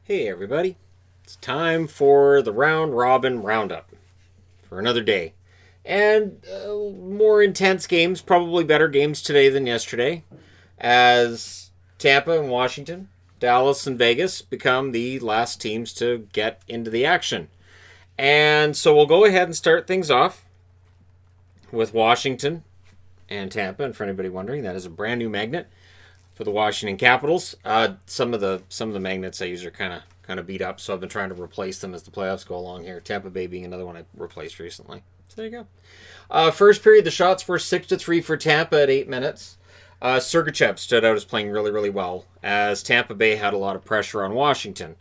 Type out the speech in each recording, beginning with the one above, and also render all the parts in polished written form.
Hey everybody, it's time for the round robin roundup for another day. And more intense games, probably better games today than yesterday, as Tampa and Washington, Dallas and Vegas become the last teams to get into the action. And so we'll go ahead and start things off with Washington and Tampa. And for anybody wondering, that is a brand new magnet for the Washington Capitals. Some of the magnets I use are kind of beat up, so I've been trying to replace them as the playoffs go along here. Tampa Bay being another one I replaced recently. So there you go. First period, the shots were 6-3 for Tampa at 8 minutes. Sergachev stood out as playing really, really well, as Tampa Bay had a lot of pressure on Washington.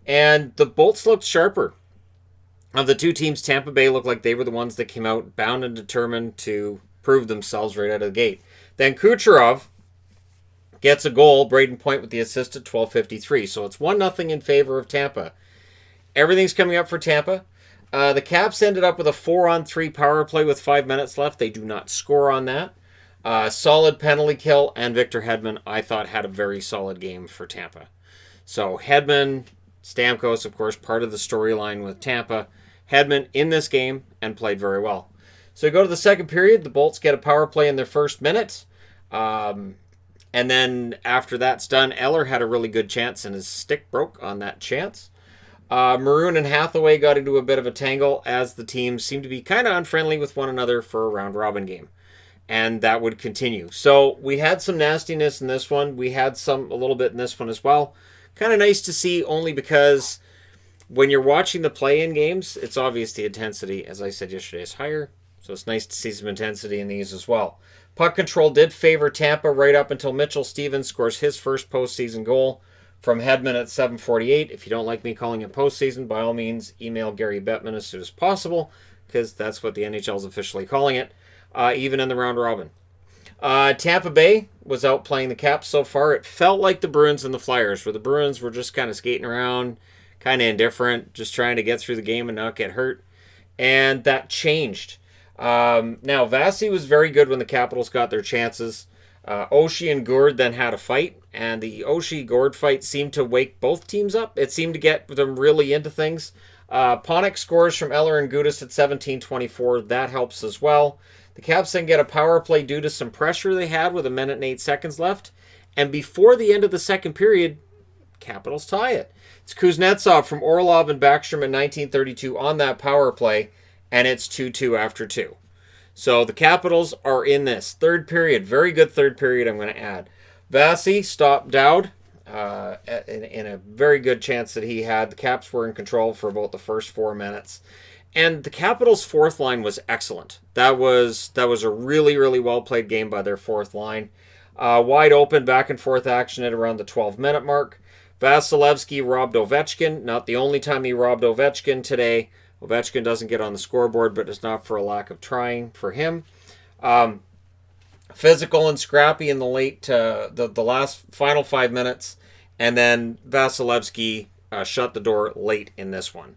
And the Bolts looked sharper. Of the two teams, Tampa Bay looked like they were the ones that came out bound and determined to prove themselves right out of the gate. Then Kucherov gets a goal. Braden Point with the assist at 12:53. So it's 1-0 in favor of Tampa. Everything's coming up for Tampa. The Caps ended up with a 4-on-3 power play with 5 minutes left. They do not score on that. Solid penalty kill, and Victor Hedman, I thought, had a very solid game for Tampa. So Hedman, Stamkos, of course, part of the storyline with Tampa. Hedman in this game and played very well. So we go to the second period. The Bolts get a power play in their first minute. And then after that's done, Eller had a really good chance, and his stick broke on that chance. Maroon and Hathaway got into a bit of a tangle as the teams seemed to be kind of unfriendly with one another for a round-robin game. And that would continue. So we had some nastiness in this one. We had a little bit in this one as well. Kind of nice to see, only because when you're watching the play-in games, it's obvious the intensity, as I said yesterday, is higher. So it's nice to see some intensity in these as well. Puck control did favor Tampa right up until Mitchell Stevens scores his first postseason goal from Hedman at 7:48. If you don't like me calling it postseason, by all means, email Gary Bettman as soon as possible, because that's what the NHL is officially calling it, even in the round robin. Tampa Bay was outplaying the Caps so far. It felt like the Bruins and the Flyers, where the Bruins were just kind of skating around, kind of indifferent, just trying to get through the game and not get hurt. And that changed. Now, Vasi was very good when the Capitals got their chances. Oshie and Gourde then had a fight, and the Oshie-Gourde fight seemed to wake both teams up. It seemed to get them really into things. Panik scores from Eller and Gudas at 17:24. That helps as well. The Caps then get a power play due to some pressure they had with 1:08 left. And before the end of the second period, Capitals tie it. It's Kuznetsov from Orlov and Backstrom in 1932 on that power play, and it's 2-2 after 2. So the Capitals are in this. Third period, very good third period, I'm going to add. Vasi stopped Dowd in a very good chance that he had. The Caps were in control for about the first 4 minutes. And the Capitals' fourth line was excellent. That was a really, really well-played game by their fourth line. Wide open, back-and-forth action at around the 12-minute mark. Vasilevsky robbed Ovechkin. Not the only time he robbed Ovechkin today. Ovechkin doesn't get on the scoreboard, but it's not for a lack of trying for him. Physical and scrappy in the late, the last final 5 minutes. And then Vasilevsky shut the door late in this one.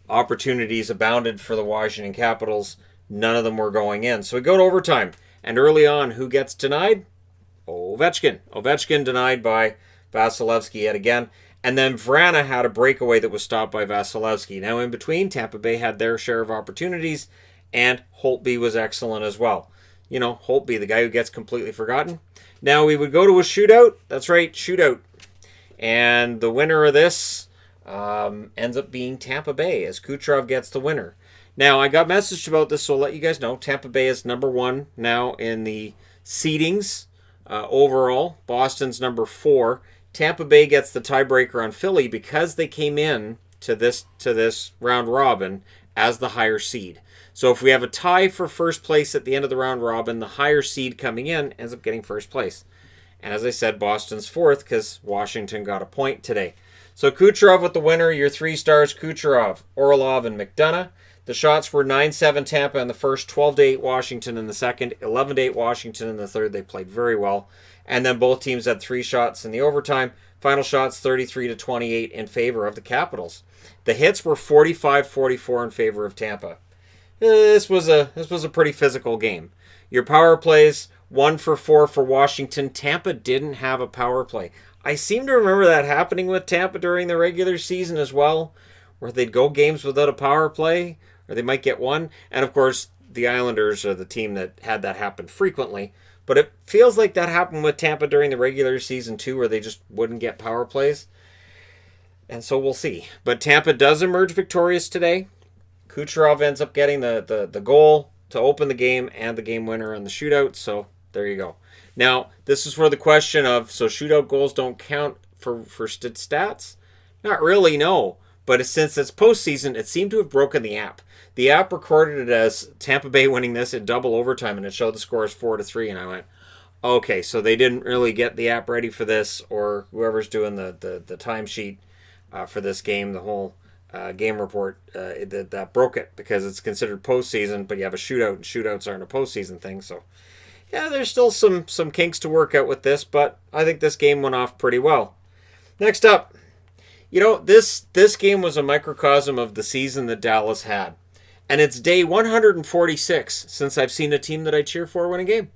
Opportunities abounded for the Washington Capitals. None of them were going in. So we go to overtime. And early on, who gets denied? Ovechkin. Ovechkin denied by Vasilevsky yet again. And then Vrana had a breakaway that was stopped by Vasilevsky. Now in between, Tampa Bay had their share of opportunities, and Holtby was excellent as well. You know, Holtby, the guy who gets completely forgotten. Now we would go to a shootout. That's right, shootout. And the winner of this ends up being Tampa Bay, as Kucherov gets the winner. Now, I got messaged about this, so I'll let you guys know. Tampa Bay is number 1 now in the seedings overall. Boston's number 4. Tampa Bay gets the tiebreaker on Philly because they came in to this round robin as the higher seed. So if we have a tie for first place at the end of the round robin, the higher seed coming in ends up getting first place. And as I said, Boston's 4th because Washington got a point today. So Kucherov with the winner, your 3 stars, Kucherov, Orlov, and McDonough. The shots were 9-7 Tampa in the first, 12-8 Washington in the second, 11-8 Washington in the third. They played very well. And then both teams had 3 shots in the overtime. Final shots 33-28 in favor of the Capitals. The hits were 45-44 in favor of Tampa. This was a pretty physical game. Your power plays, 1 for 4 for Washington. Tampa didn't have a power play. I seem to remember that happening with Tampa during the regular season as well, where they'd go games without a power play, or they might get one. And of course, the Islanders are the team that had that happen frequently. But it feels like that happened with Tampa during the regular season too, where they just wouldn't get power plays. And so we'll see. But Tampa does emerge victorious today. Kucherov ends up getting the goal to open the game and the game winner on the shootout. So there you go. Now, this is where the question of, so shootout goals don't count for stats? Not really, no. But since it's postseason, it seemed to have broken the app. The app recorded it as Tampa Bay winning this in double overtime, and it showed the score as 4-3, and I went, okay, so they didn't really get the app ready for this, or whoever's doing the timesheet for this game, the whole game report, that broke it, because it's considered postseason, but you have a shootout, and shootouts aren't a postseason thing, so yeah, there's still some kinks to work out with this, but I think this game went off pretty well. Next up, this game was a microcosm of the season that Dallas had. And it's day 146 since I've seen a team that I cheer for win a game.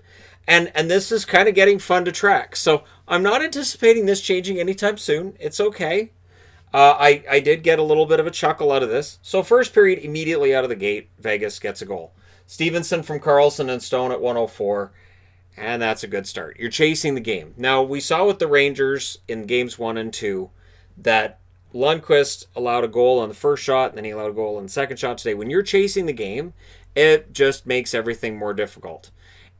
And this is kind of getting fun to track. So I'm not anticipating this changing anytime soon. It's okay. I did get a little bit of a chuckle out of this. So first period, immediately out of the gate, Vegas gets a goal. Stevenson from Carlson and Stone at 104. And that's a good start. You're chasing the game. Now, we saw with the Rangers in games 1 and 2 that Lundqvist allowed a goal on the first shot, and then he allowed a goal on the second shot today. When you're chasing the game, it just makes everything more difficult.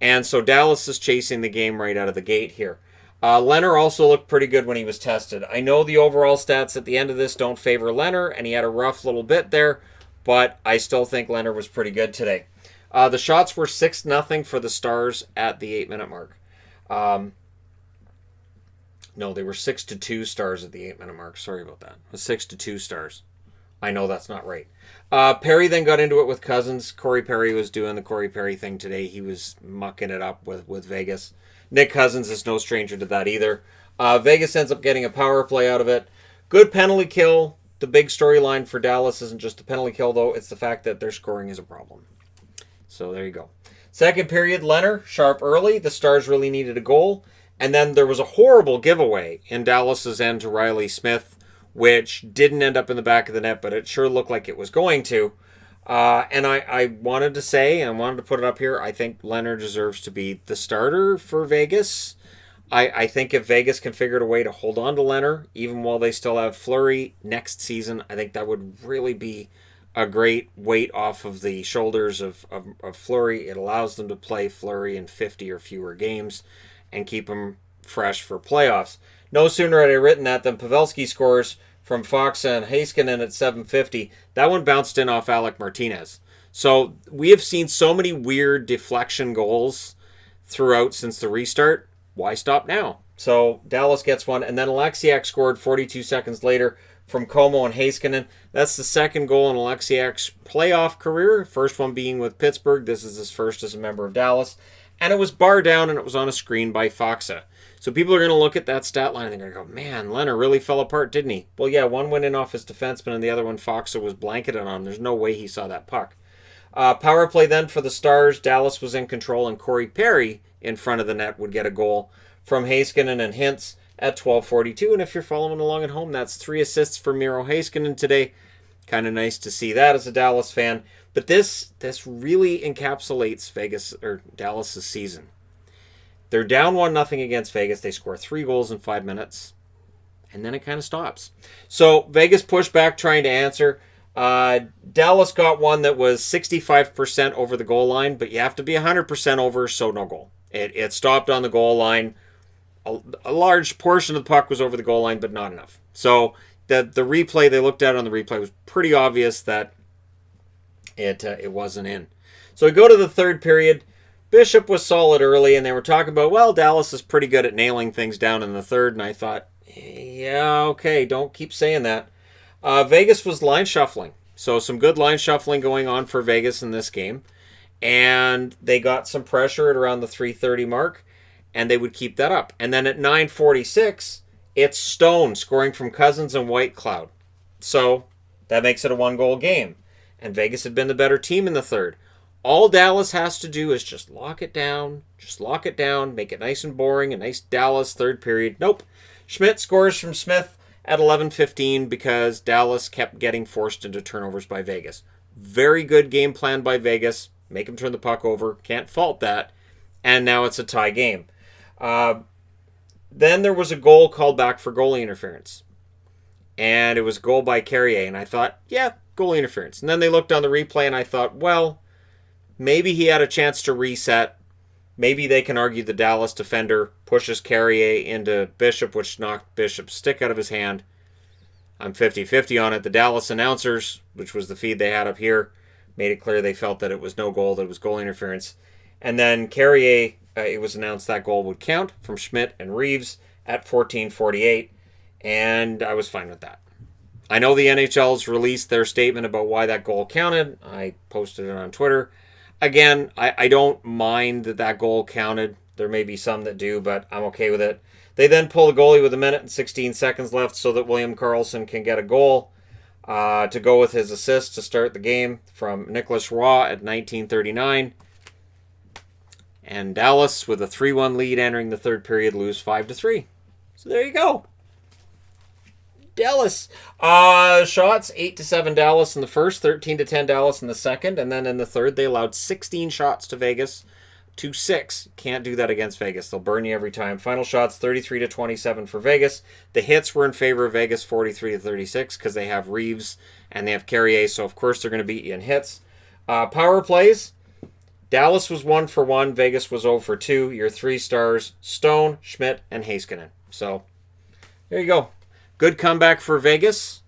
And so Dallas is chasing the game right out of the gate here. Leonard also looked pretty good when he was tested. I know the overall stats at the end of this don't favor Leonard, and he had a rough little bit there, but I still think Leonard was pretty good today. The shots were 6-0 for the Stars at the 8-minute mark. No, they were 6-2 Stars at the 8-minute mark. Sorry about that. It was 6-2 Stars. I know that's not right. Perry then got into it with Cousins. Corey Perry was doing the Corey Perry thing today. He was mucking it up with Vegas. Nick Cousins is no stranger to that either. Vegas ends up getting a power play out of it. Good penalty kill. The big storyline for Dallas isn't just the penalty kill, though. It's the fact that their scoring is a problem. So there you go. Second period, Leonard, sharp early. The Stars really needed a goal. And then there was a horrible giveaway in Dallas's end to Riley Smith, which didn't end up in the back of the net, but it sure looked like it was going to. And I wanted to say, and I wanted to put it up here, I think Leonard deserves to be the starter for Vegas. I think if Vegas can figure out a way to hold on to Leonard, even while they still have Fleury next season, I think that would really be a great weight off of the shoulders of Fleury. It allows them to play Fleury in 50 or fewer games and keep him fresh for playoffs. No sooner had I written that than Pavelski scores from Fox and Heiskanen at 7:50. That one bounced in off Alec Martinez. So we have seen so many weird deflection goals throughout since the restart. Why stop now? So Dallas gets one, and then Alexiak scored 42 seconds later from Como and Heiskanen. That's the second goal in Alexiak's playoff career, first one being with Pittsburgh. This is his first as a member of Dallas. And it was bar down, and it was on a screen by Foxa. So people are going to look at that stat line, and they're going to go, man, Leonard really fell apart, didn't he? Well, yeah, one went in off his defenseman, and the other one Foxa was blanketed on. There's no way he saw that puck. Power play then for the Stars. Dallas was in control, and Corey Perry in front of the net would get a goal from Heiskanen and Hintz at 12:42. And if you're following along at home, that's 3 assists for Miro Heiskanen today. Kind of nice to see that as a Dallas fan. But this really encapsulates Vegas or Dallas's season. They're down 1-0 against Vegas. They score 3 goals in 5 minutes. And then it kind of stops. So Vegas pushed back trying to answer. Dallas got one that was 65% over the goal line, but you have to be 100% over, so no goal. It stopped on the goal line. A large portion of the puck was over the goal line, but not enough. So the replay, they looked at on the replay, was pretty obvious that it wasn't in. So we go to the third period. Bishop was solid early, and they were talking about, well, Dallas is pretty good at nailing things down in the third, and I thought, yeah, okay, don't keep saying that. Vegas was line shuffling. So some good line shuffling going on for Vegas in this game. And they got some pressure at around the 3:30 mark, and they would keep that up. And then at 9:46, it's Stone scoring from Cousins and Whitecloud. So that makes it a 1-goal game. And Vegas had been the better team in the third. All Dallas has to do is just lock it down, make it nice and boring, a nice Dallas third period. Nope. Schmidt scores from Smith at 11:15 because Dallas kept getting forced into turnovers by Vegas. Very good game plan by Vegas. Make him turn the puck over. Can't fault that. And now it's a tie game. Then there was a goal called back for goalie interference. And it was a goal by Carrier. And I thought, yeah, goalie interference. And then they looked on the replay and I thought, well, maybe he had a chance to reset. Maybe they can argue the Dallas defender pushes Carrier into Bishop, which knocked Bishop's stick out of his hand. I'm 50-50 on it. The Dallas announcers, which was the feed they had up here, made it clear they felt that it was no goal, that it was goal interference. And then Carrier, it was announced that goal would count from Schmidt and Reeves at 14:48, and I was fine with that. I know the NHL's released their statement about why that goal counted. I posted it on Twitter. Again, I don't mind that goal counted. There may be some that do, but I'm okay with it. They then pull the goalie with 1:16 left so that William Karlsson can get a goal to go with his assist to start the game from Nicholas Roy at 19:39. And Dallas, with a 3-1 lead entering the third period, lose 5-3. So there you go. Dallas. Shots, 8-7 Dallas in the first, 13-10 Dallas in the second, and then in the third they allowed 16 shots to Vegas, 2-6. Can't do that against Vegas. They'll burn you every time. Final shots, 33-27 for Vegas. The hits were in favor of Vegas, 43-36, because they have Reeves and they have Carrier, so of course they're going to beat you in hits. Power plays. Dallas was 1 for 1. Vegas was 0 for 2. Your 3 stars, Stone, Schmidt, and Heiskanen. So, there you go. Good comeback for Vegas.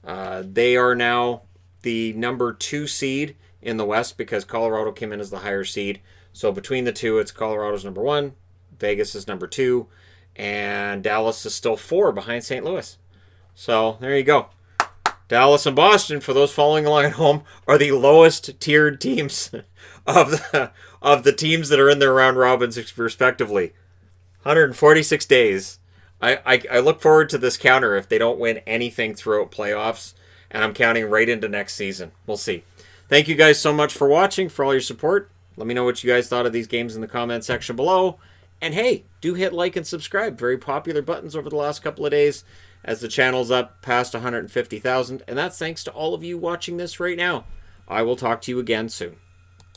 They are now the number 2 seed in the West because Colorado came in as the higher seed. So, between the two, it's Colorado's number 1, Vegas is number 2, and Dallas is still 4 behind St. Louis. So, there you go. Dallas and Boston, for those following along at home, are the lowest tiered teams of the teams that are in their round robins, respectively. 146 days. I look forward to this counter if they don't win anything throughout playoffs, and I'm counting right into next season. We'll see. Thank you guys so much for watching, for all your support. Let me know what you guys thought of these games in the comment section below. And hey, do hit like and subscribe. Very popular buttons over the last couple of days, as the channel's up past 150,000, and that's thanks to all of you watching this right now. I will talk to you again soon.